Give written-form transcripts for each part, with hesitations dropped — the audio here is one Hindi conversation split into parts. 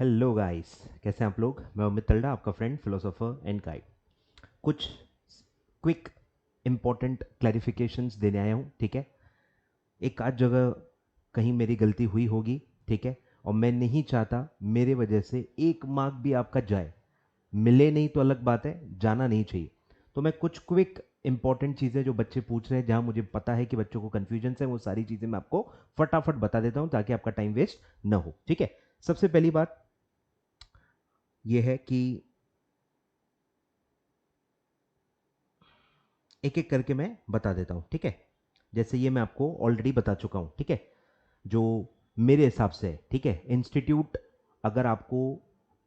हेलो गाइस, कैसे हैं आप लोग। मैं अमित तलड़ा, आपका फ्रेंड, फिलोसोफर एंड गाइड। कुछ क्विक इंपॉर्टेंट क्लैरिफिकेशंस देने आया हूँ, ठीक है। एक आध जगह कहीं मेरी गलती हुई होगी, ठीक है, और मैं नहीं चाहता मेरे वजह से एक मार्क भी आपका जाए। मिले नहीं तो अलग बात है, जाना नहीं चाहिए। तो मैं कुछ क्विक इंपॉर्टेंट चीज़ें जो बच्चे पूछ रहे हैं, जहां मुझे पता है कि बच्चों को कन्फ्यूजन है, वो सारी चीज़ें मैं आपको फटाफट बता देता हूं ताकि आपका टाइम वेस्ट ना हो, ठीक है। सबसे पहली बात यह है कि एक एक करके मैं बता देता हूं, ठीक है। जैसे ये मैं आपको ऑलरेडी बता चुका हूं, ठीक है, जो मेरे हिसाब से है, ठीक है। इंस्टीट्यूट अगर आपको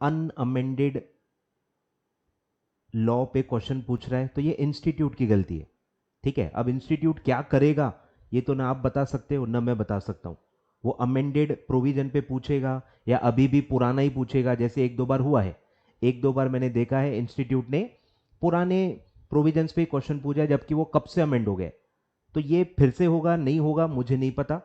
अनअमेंडेड लॉ पे क्वेश्चन पूछ रहा है तो ये इंस्टीट्यूट की गलती है, ठीक है। अब इंस्टीट्यूट क्या करेगा ये तो ना आप बता सकते हो ना मैं बता सकता हूं। वो अमेंडेड प्रोविजन पे पूछेगा या अभी भी पुराना ही पूछेगा, जैसे एक दो बार हुआ है। एक दो बार मैंने देखा है इंस्टीट्यूट ने पुराने प्रोविजंस पे क्वेश्चन पूछा है, जबकि वो कब से अमेंड हो गए। तो ये फिर से होगा नहीं होगा मुझे नहीं पता।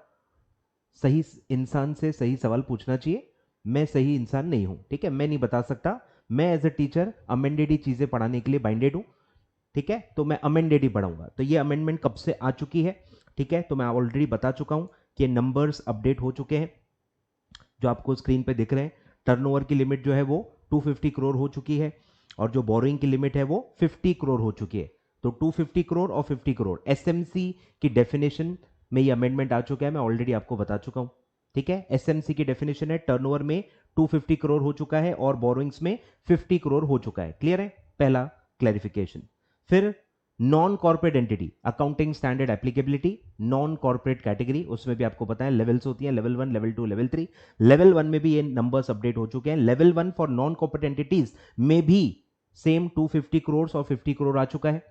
सही इंसान से सही सवाल पूछना चाहिए। मैं सही इंसान नहीं हूं, ठीक है, मैं नहीं बता सकता। मैं एज अ टीचर अमेंडेड ही चीजें पढ़ाने के लिए बाइंडेड हूं, ठीक है। तो मैं अमेंडेड ही पढ़ाऊंगा। तो ये अमेंडमेंट कब से आ चुकी है, ठीक है, तो मैं ऑलरेडी बता चुका हूं कि नंबर्स अपडेट हो चुके हैं जो आपको स्क्रीन पे दिख रहे हैं। टर्नओवर की लिमिट जो है वो 250 करोड़ हो चुकी है और जो बोरोइंग की लिमिट है वो 50 करोड़ हो चुकी है। तो 250 करोड़ और 50 करोड़ एसएमसी की डेफिनेशन में ये अमेंडमेंट आ चुका है, मैं ऑलरेडी आपको बता चुका हूं, ठीक है। एसएमसी की डेफिनेशन है टर्नओवर में 250 करोड़ हो चुका है और बोरोइंग्स में 50 करोड़ हो चुका है। क्लियर है, पहला क्लैरिफिकेशन। फिर non corporate entity accounting standard applicability, non corporate category, उसमें भी आपको पता है लेवल्स होती है, लेवल 1, लेवल 2, लेवल 3। लेवल 1 में भी ये नंबर्स अपडेट हो चुके हैं। Level 1 for non corporate entities में भी सेम 250 करोड़ और 50 करोड़ आ चुका है,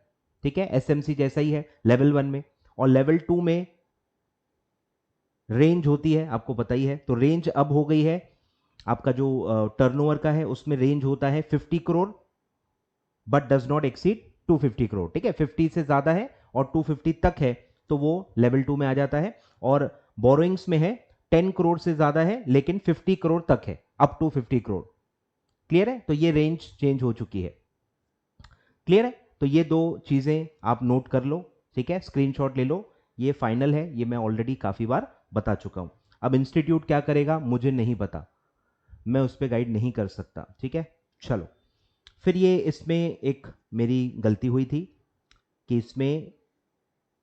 ठीक है। एसएमसी जैसा ही है लेवल 1 में। और लेवल 2 में रेंज होती है, आपको पता ही है। तो रेंज अब हो गई है आपका जो टर्नओवर का है उसमें रेंज होता है 50 crore but does not exceed 250 crore, ठीक है। 50 से ज्यादा है और 250 तक है तो वो लेवल 2 में आ जाता है। और बोरोइंग्स में है 10 करोड़ से ज्यादा है लेकिन 50 करोड़ तक है, अप टू 50 करोड़। क्लियर है, तो ये रेंज चेंज हो चुकी है। क्लियर है, तो ये दो चीजें आप नोट कर लो, ठीक है, स्क्रीनशॉट ले लो। ये फाइनल है, ये मैं ऑलरेडी काफी बार बता चुका हूं। अब इंस्टीट्यूट क्या करेगा मुझे नहीं पता, मैं उस पर गाइड नहीं कर सकता, ठीक है। चलो, फिर ये इसमें एक मेरी गलती हुई थी कि इसमें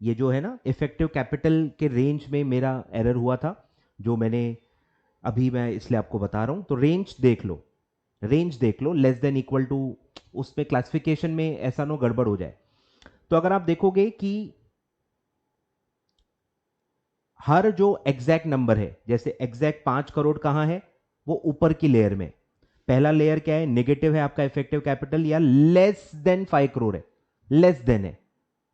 ये जो है ना इफेक्टिव कैपिटल के रेंज में मेरा एरर हुआ था, जो मैंने अभी मैं इसलिए आपको बता रहा हूं। तो रेंज देख लो, रेंज देख लो, लेस देन इक्वल टू, उसमें क्लासिफिकेशन में ऐसा नो गड़बड़ हो जाए। तो अगर आप देखोगे कि हर जो एग्जैक्ट नंबर है, जैसे एग्जैक्ट 5 करोड़ कहां है, वो ऊपर की लेयर में। पहला लेयर क्या है, नेगेटिव है आपका इफेक्टिव कैपिटल या लेस देन 5 करोड़ है, लेस देन है,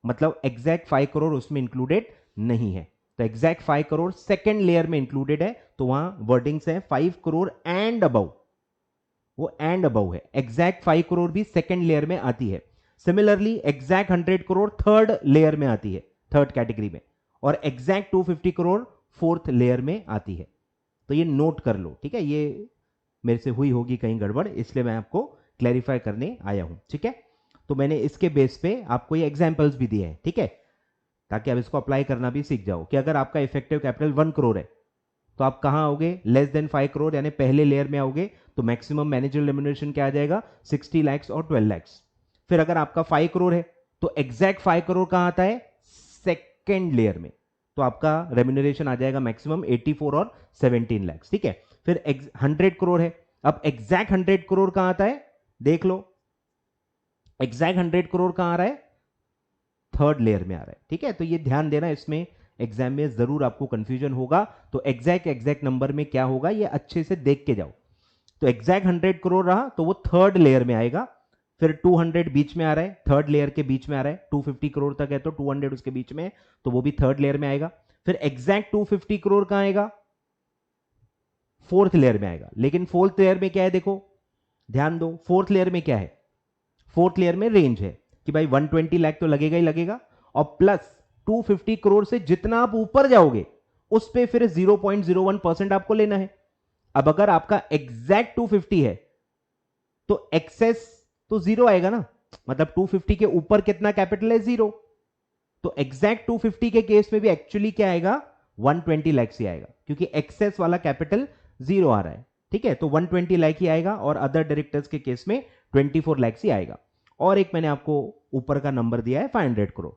मतलब एग्जैक्ट 5 करोड़ उसमें इंक्लूडेड नहीं है। तो एग्जैक्ट 5 करोड़ सेकेंड लेयर में इंक्लूडेड है, तो वहां वर्डिंग्स है 5 करोड़ एंड अबव, वो एंड अबव है। एग्जैक्ट 5 करोड़ भी सेकेंड लेयर में आती है। Similarly exact 100 crore third layer में आती है, थर्ड कैटेगरी में। और एग्जैक्ट 250 करोड़ फोर्थ लेयर में आती है। तो ये नोट कर लो, ठीक है। ये मेरे से हुई होगी कहीं गड़बड़, इसलिए मैं आपको क्लैरिफाई करने आया हूं, ठीक है। तो मैंने इसके बेस पे आपको ये एग्जांपल्स भी दिए हैं, ठीक है, ताकि आप इसको अप्लाई करना भी सीख जाओ कि अगर आपका इफेक्टिव कैपिटल 1 करोड़ है तो आप कहां आओगे, लेस देन 5 करोड़ यानी पहले लेयर में आओगे। तो मैक्सिमम मैनेजर रेम्युनरेशन क्या आ जाएगा, 60 लाख और 12 लाख। फिर अगर आपका 5 करोड़ है तो एग्जैक्ट 5 करोड़ कहां आता है, सेकेंड लेयर में। तो आपका रेम्युनरेशन आ जाएगा मैक्सिमम 84 और 17 लाख, ठीक है। फिर 100 करोड़ है, अब एग्जैक्ट 100 करोड़ कहां आता है, देख लो, एग्जैक्ट 100 करोड़ कहां आ रहा है, थर्ड लेयर में आ रहा है, ठीक है। तो ये ध्यान देना, इसमें एग्जाम में जरूर आपको कंफ्यूजन होगा। तो एग्जैक्ट नंबर में क्या होगा ये अच्छे से देख के जाओ। तो एग्जैक्ट 100 करोड़ रहा तो वो थर्ड लेयर में आएगा। फिर 200 बीच में आ रहा है, थर्ड लेयर के बीच में आ रहा है। 250 करोड़ तक है तो 200 उसके बीच में है, तो वो भी थर्ड लेयर में आएगा। फिर एग्जैक्ट 250 करोड़ कहां आएगा, फोर्थ लेयर में आएगा। लेकिन फोर्थ लेयर में क्या है, देखो ध्यान दो, फोर्थ लेयर में क्या है, फोर्थ लेयर में रेंज है कि भाई 120 लाख तो लगेगा ही लगेगा, और प्लस 250 करोड़ से जितना आप ऊपर जाओगे उस पे फिर 0.01% आपको लेना है। अब अगर आपका एग्जैक्ट 250 है तो एक्सेस तो जीरो आएगा ना, मतलब 250 के ऊपर कितना कैपिटल है, जीरो। तो एग्जैक्ट 250 के केस में भी एक्चुअली क्या आएगा, 120 लाख ही आएगा, क्योंकि एक्सेस वाला कैपिटल जीरो आ रहा है। ठीक है, तो 120 लाख ही आएगा, और अदर डायरेक्टर्स के केस में 24 लाख ही आएगा। और एक मैंने आपको ऊपर का नंबर दिया है 500 करोड़।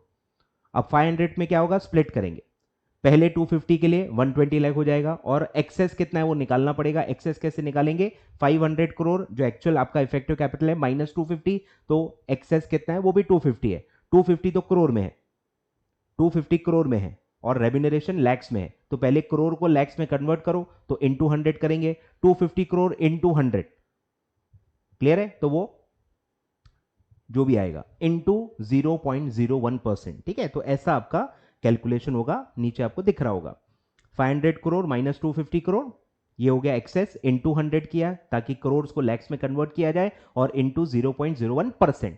अब 500 में क्या होगा, स्प्लिट करेंगे। पहले 250 के लिए 120 लाख हो जाएगा, और एक्सेस कितना है वो निकालना पड़ेगा। एक्सेस कैसे निकालेंगे, 500 करोड़ जो एक्चुअल आपका इफेक्टिव कैपिटल है माइनस 250, तो एक्सेस कितना है, वो भी 250 है। 250 तो करोड़ में है, 250 करोड़ में है, और रेम्यूनरेशन लैक्स में है। तो पहले करोड़ को लैक्स में कन्वर्ट करो, तो इनटू 100 करेंगे, 250 करोड़ इनटू 100, क्लियर है, तो वो जो भी आएगा इनटू 0.01%। ठीक है, तो ऐसा आपका कैलकुलेशन होगा, नीचे आपको दिख रहा होगा 500 करोड़ माइनस 250 करोड़, ये हो गया एक्सेस, इनटू 100 किया ताकि करोड़ को लैक्स में कन्वर्ट किया जाए, और इनटू 0.01%,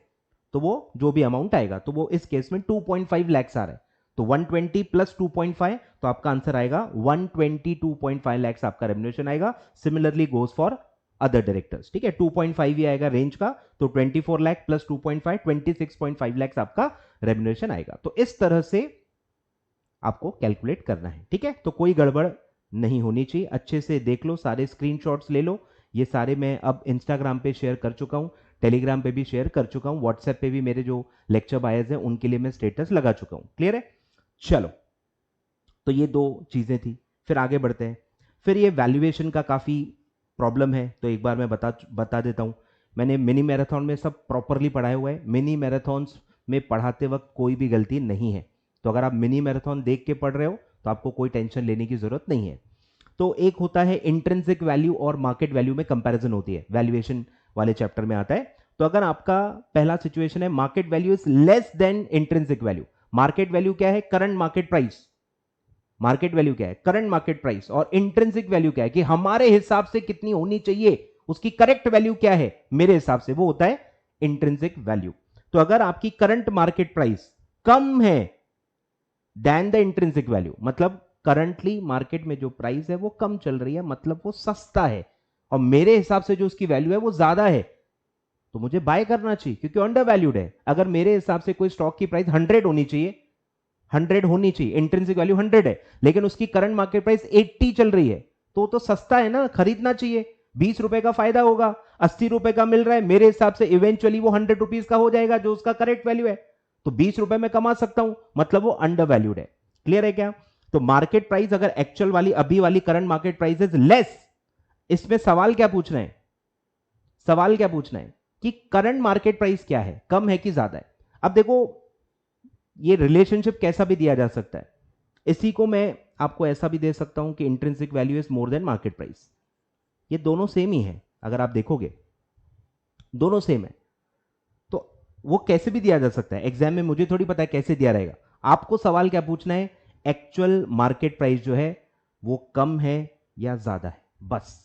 तो वो जो भी अमाउंट आएगा, तो वो इस केस में 2.5 लैक्स आ रहा है। तो 120 प्लस 2.5, तो आपका आंसर आएगा 122.5 लैक्स आपका रेम्यूनरेशन आएगा। Similarly goes for other directors. ठीक है, 2.5 ही आएगा रेंज का, तो 24 लाख प्लस 2.5 26.5 लैक्स आपका रेम्यूनरेशन आएगा। तो इस तरह से आपको कैलकुलेट करना है। ठीक है, तो कोई गड़बड़ नहीं होनी चाहिए, अच्छे से देख लो, सारे स्क्रीनशॉट्स ले लो। ये सारे मैं अब इंस्टाग्राम पे शेयर कर चुका हूं, टेलीग्राम पे भी शेयर कर चुका हूं, व्हाट्सएप पे भी मेरे जो लेक्चर बायर्स हैं उनके लिए मैं स्टेटस लगा चुका हूं। क्लियर है, चलो, तो ये दो चीजें थी। फिर आगे बढ़ते हैं। फिर ये वैल्यूएशन का काफी प्रॉब्लम है, तो एक बार मैं बता देता हूं। मैंने मिनी मैराथन में सब प्रॉपरली पढ़ाया हुआ है, मिनी मैराथन्स में पढ़ाते वक्त कोई भी गलती नहीं है। तो अगर आप मिनी मैराथन देख के पढ़ रहे हो तो आपको कोई टेंशन लेने की जरूरत नहीं है। तो एक होता है इंट्रिंसिक वैल्यू और मार्केट वैल्यू में कंपैरिजन होती है, वैल्यूएशन वाले चैप्टर में आता है। तो अगर आपका पहला सिचुएशन है market value is less than intrinsic value. Market value क्या है, current market price. Market value क्या है, करंट मार्केट प्राइस। और इंट्रिंसिक वैल्यू क्या है, कि हमारे हिसाब से कितनी होनी चाहिए, उसकी करेक्ट वैल्यू क्या है मेरे हिसाब से, वो होता है इंट्रिंसिक वैल्यू। तो अगर आपकी करंट मार्केट प्राइस कम है देन द इंट्रिंसिक वैल्यू, मतलब करंटली मार्केट में जो प्राइस है वो कम चल रही है, मतलब वो सस्ता है, और मेरे हिसाब से जो उसकी वैल्यू है वो ज्यादा है, तो मुझे बाय करना चाहिए क्योंकि अंडर वैल्यूड है। अगर मेरे हिसाब से कोई स्टॉक की प्राइस 100 होनी चाहिए, 100 होनी चाहिए, इंट्रिंसिक वैल्यू 100 है, लेकिन उसकी करंट मार्केट प्राइस 80 चल रही है, तो सस्ता है ना, खरीदना चाहिए, 20 रुपए का फायदा होगा, 80 रुपए का मिल रहा है, मेरे हिसाब से इवेंचुअली वो 100 रुपीज का हो जाएगा जो उसका करेक्ट वैल्यू है, तो 20 रुपए में कमा सकता हूं, मतलब वो अंडर वैल्यूड है। क्लियर है क्या? तो मार्केट प्राइस अगर एक्चुअल वाली, अभी वाली current market price is less, इसमें सवाल क्या पूछना है, सवाल क्या पूछना है कि करंट मार्केट प्राइस क्या है, कम है कि ज्यादा है। अब देखो ये रिलेशनशिप कैसा भी दिया जा सकता है, इसी को मैं आपको ऐसा भी दे सकता हूं कि intrinsic value is more than market price. ये दोनों सेम ही है, अगर आप देखोगे दोनों सेम है। तो वो कैसे भी दिया जा सकता है, एग्जाम में मुझे थोड़ी पता है कैसे दिया रहेगा। आपको सवाल क्या पूछना है, एक्चुअल मार्केट प्राइस जो है वो कम है या ज्यादा है, बस।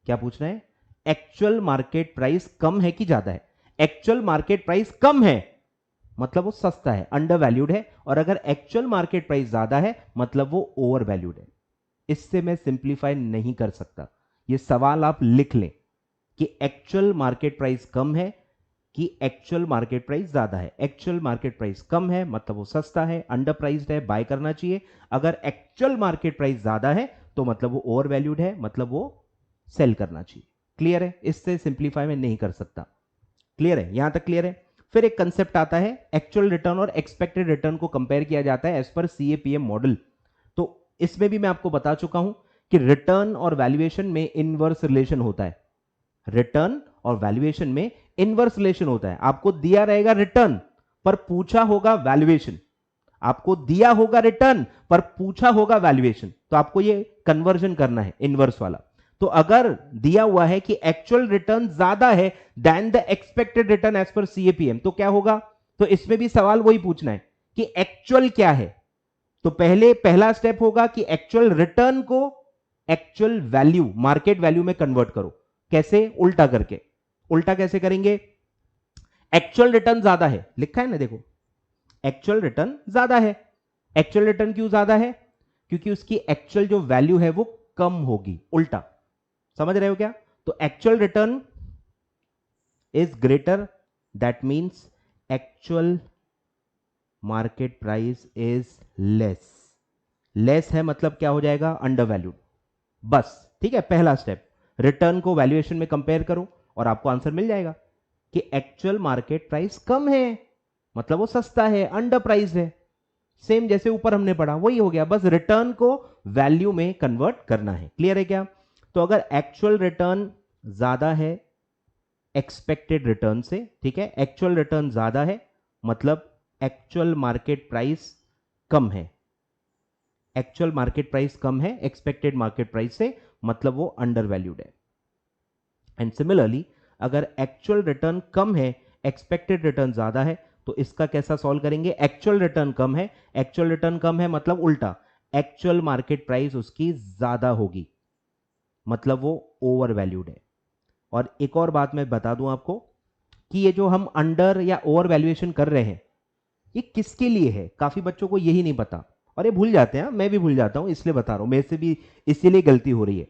क्या पूछना है, एक्चुअल मार्केट प्राइस कम है कि ज्यादा है। एक्चुअल मार्केट प्राइस कम है मतलब वो सस्ता है, अंडर वैल्यूड है, और अगर एक्चुअल मार्केट प्राइस ज्यादा है मतलब वो ओवर वैल्यूड है। इससे मैं सिंप्लीफाई नहीं कर सकता, ये सवाल आप लिख लें कि एक्चुअल मार्केट प्राइस कम है कि एक्चुअल मार्केट प्राइस ज्यादा है। एक्चुअल मार्केट प्राइस कम है मतलब वो सस्ता है, अंडर प्राइस्ड है, बाय करना चाहिए। अगर एक्चुअल मार्केट प्राइस ज्यादा है तो मतलब वो ओवर वैल्यूड है, मतलब वो सेल करना चाहिए। क्लियर है, इससे सिंप्लीफाई में नहीं कर सकता। क्लियर है, यहां तक क्लियर है। फिर एक कंसेप्ट आता है एक्चुअल रिटर्न और एक्सपेक्टेड रिटर्न को कंपेयर किया जाता है एज पर सीएपीएम मॉडल। तो इसमें भी मैं आपको बता चुका हूं कि रिटर्न और वैल्यूएशन में इनवर्स रिलेशन होता है। रिटर्न और वैल्यूएशन में इनवर्स रिलेशन होता है। आपको दिया रहेगा रिटर्न पर पूछा होगा वैल्यूएशन, आपको दिया होगा रिटर्न पर पूछा होगा वैल्यूएशन, तो आपको ये कन्वर्जन करना है इनवर्स वाला। तो अगर दिया हुआ है कि एक्चुअल रिटर्न ज्यादा है then the expected return as per CAPM, तो क्या होगा, तो इसमें भी सवाल वही पूछना है कि एक्चुअल क्या है। तो पहला स्टेप होगा कि एक्चुअल रिटर्न को एक्चुअल वैल्यू, मार्केट वैल्यू में कन्वर्ट करो। कैसे, उल्टा करके। उल्टा कैसे करेंगे, एक्चुअल रिटर्न ज्यादा है, लिखा है ना देखो, एक्चुअल रिटर्न ज्यादा है। एक्चुअल रिटर्न क्यों ज्यादा है, क्योंकि उसकी एक्चुअल जो वैल्यू है वो कम होगी। उल्टा, समझ रहे हो क्या? तो actual return is greater, that means actual market price is less. Less है मतलब क्या हो जाएगा? Under valued. बस, ठीक है, पहला स्टेप। रिटर्न को वैल्यूएशन में कंपेयर करो और आपको आंसर मिल जाएगा कि एक्चुअल मार्केट प्राइस कम है, मतलब वो सस्ता है, अंडर प्राइस है। सेम जैसे ऊपर हमने पढ़ा वही हो गया, बस रिटर्न को वैल्यू में कन्वर्ट करना है। क्लियर है क्या? तो अगर एक्चुअल रिटर्न ज्यादा है एक्सपेक्टेड रिटर्न से, ठीक है, एक्चुअल रिटर्न ज्यादा है मतलब एक्चुअल मार्केट प्राइस कम है। एक्चुअल मार्केट प्राइस कम है एक्सपेक्टेड मार्केट प्राइस से, मतलब वो अंडर वैल्यूड है। एंड सिमिलरली अगर एक्चुअल रिटर्न कम है एक्सपेक्टेड रिटर्न ज्यादा है, तो इसका कैसा सॉल्व करेंगे? एक्चुअल रिटर्न कम है, एक्चुअल रिटर्न कम है मतलब उल्टा, एक्चुअल मार्केट प्राइस उसकी ज्यादा होगी, मतलब वो ओवर वैल्यूड है। और एक और बात मैं बता दूं आपको कि ये जो हम अंडर या ओवर वैल्यूएशन कर रहे हैं ये किसके लिए है? काफी बच्चों को यही नहीं पता और ये भूल जाते हैं, मैं भी भूल जाता हूं, इसलिए बता रहा हूं, मेरे से भी इसीलिए गलती हो रही है।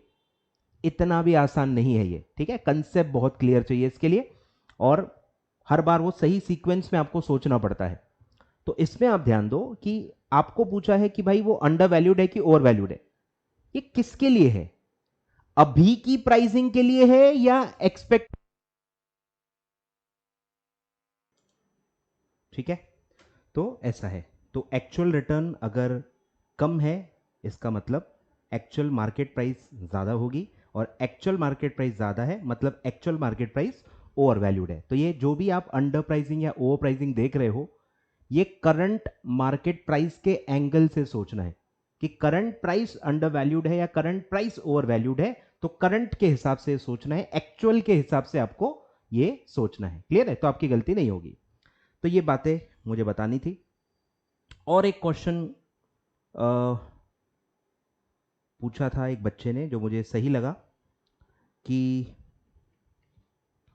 इतना भी आसान नहीं है ये, ठीक है, कंसेप्ट बहुत क्लियर चाहिए इसके लिए, और हर बार वो सही सीक्वेंस में आपको सोचना पड़ता है। तो इसमें आप ध्यान दो कि आपको पूछा है कि भाई वो अंडर वैल्यूड है कि ओवर वैल्यूड है, ये किसके लिए है? अभी की प्राइसिंग के लिए है या एक्सपेक्ट, ठीक है, तो ऐसा है। तो एक्चुअल रिटर्न अगर कम है इसका मतलब एक्चुअल मार्केट प्राइस ज़्यादा होगी, और एक्चुअल मार्केट प्राइस ज़्यादा है मतलब actual market price over valued है। तो ये जो भी आप अंडर प्राइसिंग या ओवर प्राइसिंग देख रहे हो, ये करंट मार्केट प्राइस के एंगल से सोचना है कि करंट प्राइस अंडर वैल्यूड है या करंट प्राइस ओवर वैल्यूड है। तो करंट के हिसाब से सोचना है, एक्चुअल के हिसाब से आपको ये सोचना है। क्लियर है? तो आपकी गलती नहीं होगी। तो ये बातें मुझे बतानी थी। और एक क्वेश्चन पूछा था एक बच्चे ने जो मुझे सही लगा कि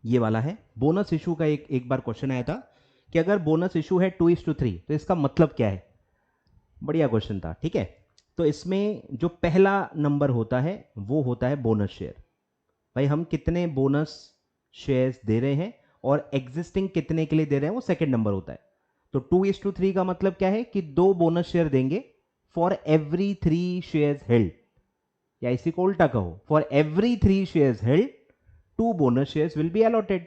ये वाला है, बोनस इशू का एक बार क्वेश्चन आया था कि अगर बोनस इशू है 2:3 तो इसका मतलब क्या है? बढ़िया क्वेश्चन था, ठीक है। तो इसमें जो पहला नंबर होता है वो होता है बोनस शेयर। भाई हम कितने बोनस शेयर्स दे रहे हैं और एग्जिस्टिंग कितने के लिए दे रहे हैं वो सेकंड नंबर होता है। तो 2:3 का मतलब क्या है कि 2 बोनस शेयर देंगे फॉर एवरी 3 शेयर्स हेल्ड, या इसी को उल्टा कहो, for every 3 shares held 2 bonus shares will be allotted.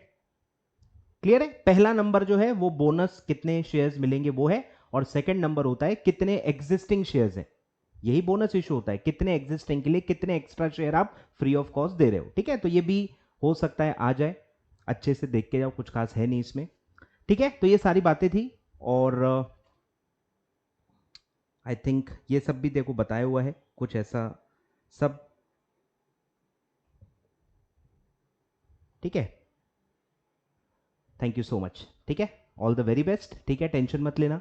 Clear है? पहला नंबर जो है वो बोनस कितने शेयर्स मिलेंगे वो है, और सेकंड नंबर होता है कितने एग्जिस्टिंग शेयर्स हैं। यही बोनस इशू होता है, कितने एग्जिस्टिंग के लिए कितने एक्स्ट्रा शेयर आप फ्री ऑफ कॉस्ट दे रहे हो, ठीक है। तो ये भी हो सकता है आ जाए, अच्छे से देख के जाओ, कुछ खास है नहीं इसमें, ठीक है। तो ये सारी बातें थी, और आई थिंक ये सब भी देखो बताया हुआ है कुछ ऐसा सब, ठीक है। थैंक यू सो मच, ठीक है, ऑल द वेरी बेस्ट, ठीक है, टेंशन मत लेना,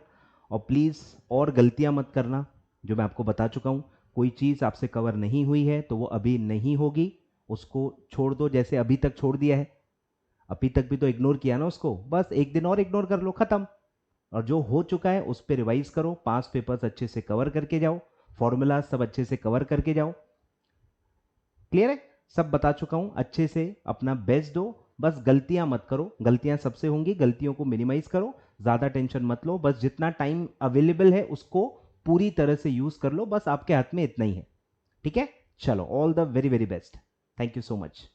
और प्लीज़ और गलतियां मत करना जो मैं आपको बता चुका हूं। कोई चीज़ आपसे कवर नहीं हुई है तो वो अभी नहीं होगी, उसको छोड़ दो, जैसे अभी तक छोड़ दिया है, अभी तक भी तो इग्नोर किया ना उसको, बस एक दिन और इग्नोर कर लो, खत्म। और जो हो चुका है उस पर रिवाइज करो, पास पेपर्स अच्छे से कवर करके जाओ, फॉर्मूला सब अच्छे से कवर करके जाओ। क्लियर है? सब बता चुका हूं, अच्छे से अपना बेस्ट दो, बस गलतियां मत करो, गलतियां सबसे होंगी, गलतियों को मिनिमाइज करो, ज्यादा टेंशन मत लो, बस जितना टाइम अवेलेबल है उसको पूरी तरह से यूज कर लो, बस आपके हाथ में इतना ही है, ठीक है। चलो, all the very very best, thank you so much.